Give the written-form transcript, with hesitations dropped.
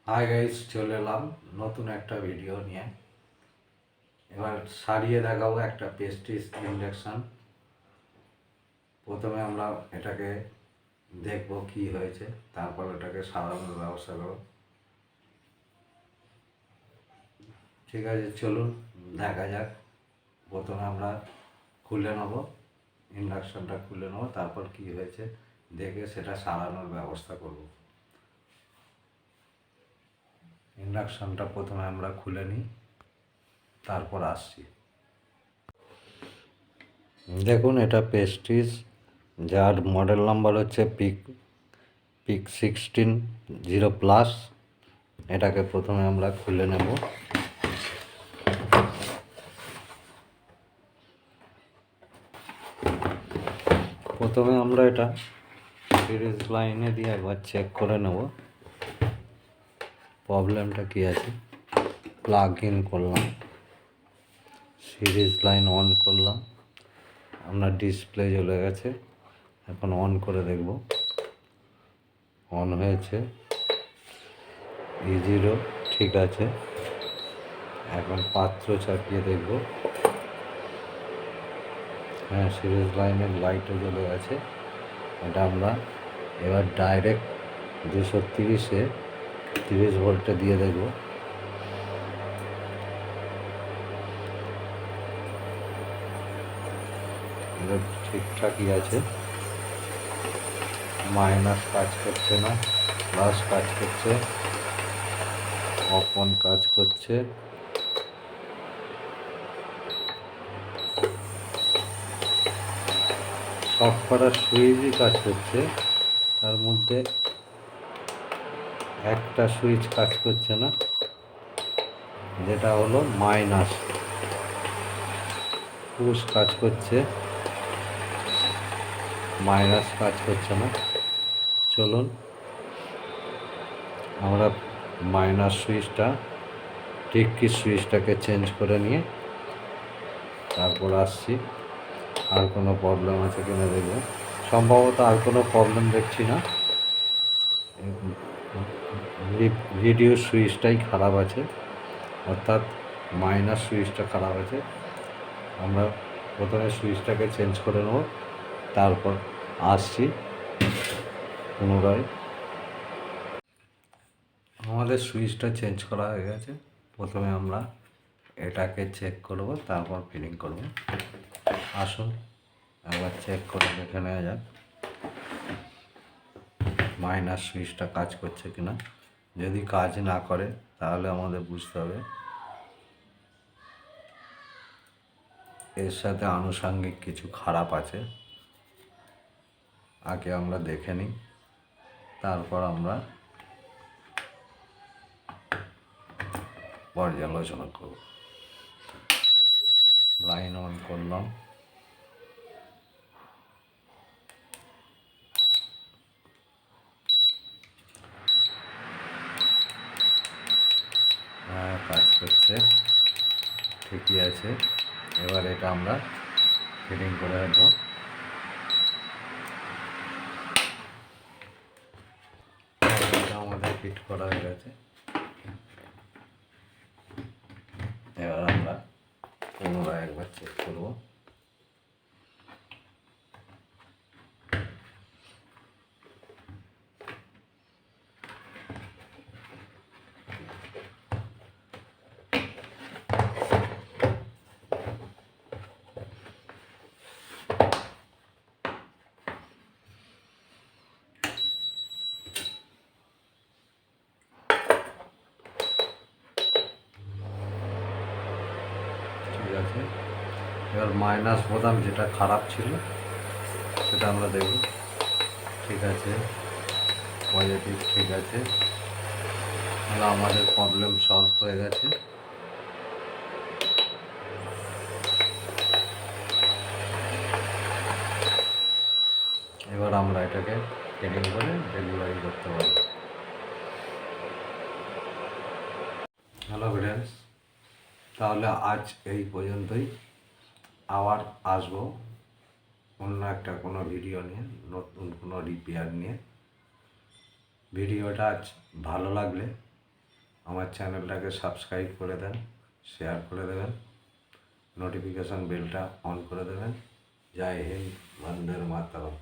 Hi guys, চলে এলাম নতুন একটা ভিডিও নিয়ে। এবার সারিয়ে দেখাবো একটা পেস্টিস ইন্ডাকশান। প্রথমে আমরা এটাকে দেখব কি হয়েছে, তারপর এটাকে সারানোর ব্যবস্থা করব। ঠিক আছে, চলুন দেখা যাক। প্রথমে আমরা খুলে নেব, ইন্ডাকশানটা খুলে নেব, তারপর কি হয়েছে দেখে সেটা সারানোর ব্যবস্থা করব। ইন্ডাকশানটা প্রথমে আমরা খুলে নিই, তারপর আসছি। দেখুন, এটা পেস্টিস, যার মডেল নাম্বার হচ্ছে pic16.0+। এটাকে প্রথমে আমরা খুলে নেব। প্রথমে আমরা এটা সিরিজ লাইনে দিয়ে একবার চেক করে নেব প্রবলেমটা কী আছে। প্লাগ ইন করলাম, সিরিজ লাইন অন করলাম, আপনার ডিসপ্লে জ্বলে গেছে। এখন অন করে দেখব, অন হয়েছে, E0 ঠিক আছে। এখন পাত্র চাপিয়ে দেখব, হ্যাঁ, সিরিজ লাইনের লাইটও জ্বলে গেছে। এটা আমরা এবার ডাইরেক্ট 230-এ 30 ভোল্টে দিয়ে দেখব। এটা ঠিকঠাকই আছে, মাইনাস কাজ করছে না, প্লাস কাজ করছে, অফ অন কাজ করছে। সব কটা সুইচই কাজ করছে, তার মধ্যে একটা সুইচ কাজ করছে না, যেটা হলো মাইনাস। পুশ কাজ করছে, মাইনাস কাজ করছে না। চলুন আমরা মাইনাস সুইচটা, ঠিক কি সুইচটাকে চেঞ্জ করে নিয়ে তারপর আসছি। আর কোনো প্রবলেম আছে কিনা দেখব। সম্ভবত আর কোনো প্রবলেম দেখছি না, রিডিউস সুইচটাই খারাপ আছে, অর্থাৎ মাইনাস সুইচটা খারাপ আছে। আমরা প্রথমে সুইচটাকে চেঞ্জ করে নেব, তারপর আসছি পুনরায়। আমাদের সুইচটা চেঞ্জ করা হয়ে গেছে। প্রথমে আমরা এটাকে চেক করব, তারপর ফিটিং করব। আসুন একবার চেক করে দেখে নেওয়া যাক মাইনাস সুইচটা কাজ করছে কিনা। যদি কাজ না করে তাহলে আমাদের বুঝতে হবে এর সাথে আনুষঙ্গিক কিছু খারাপ আছে। আগে আমরা দেখে নিই, তারপর আমরা পর্যালোচনা করব। লাইন অন করলাম, হ্যাঁ কাজ করছে, ঠিকই আছে। এবার এটা আমরা ফিটিং করে দেবো। আমাদের ফিট করা হয়ে গেছে। এবার আমরা পুনরায় একবার চেক করব। ঠিক আছে, এবার মাইনাস বোতাম যেটা খারাপ ছিল সেটা আমরা দেখব। ঠিক আছে, পজিটিভ ঠিক আছে, তাহলে আমাদের প্রবলেম সলভ হয়ে গেছে। এবার আমরা এটাকে ফিটিং করে ডেলিভারি করতে পারি। হ্যালো ফ্রেন্ডস, তাহলে আজ এই পর্যন্তই। আবার আসবো অন্য একটা কোনো ভিডিও নিয়ে, নতুন কোনো রিপেয়ার নিয়ে। ভিডিওটা আজ ভালো লাগলে আমার চ্যানেলটাকে সাবস্ক্রাইব করে দেন, শেয়ার করে দেবেন, নোটিফিকেশান বেলটা অন করে দেবেন। জয় হিন্দ, বন্দে মাতরম।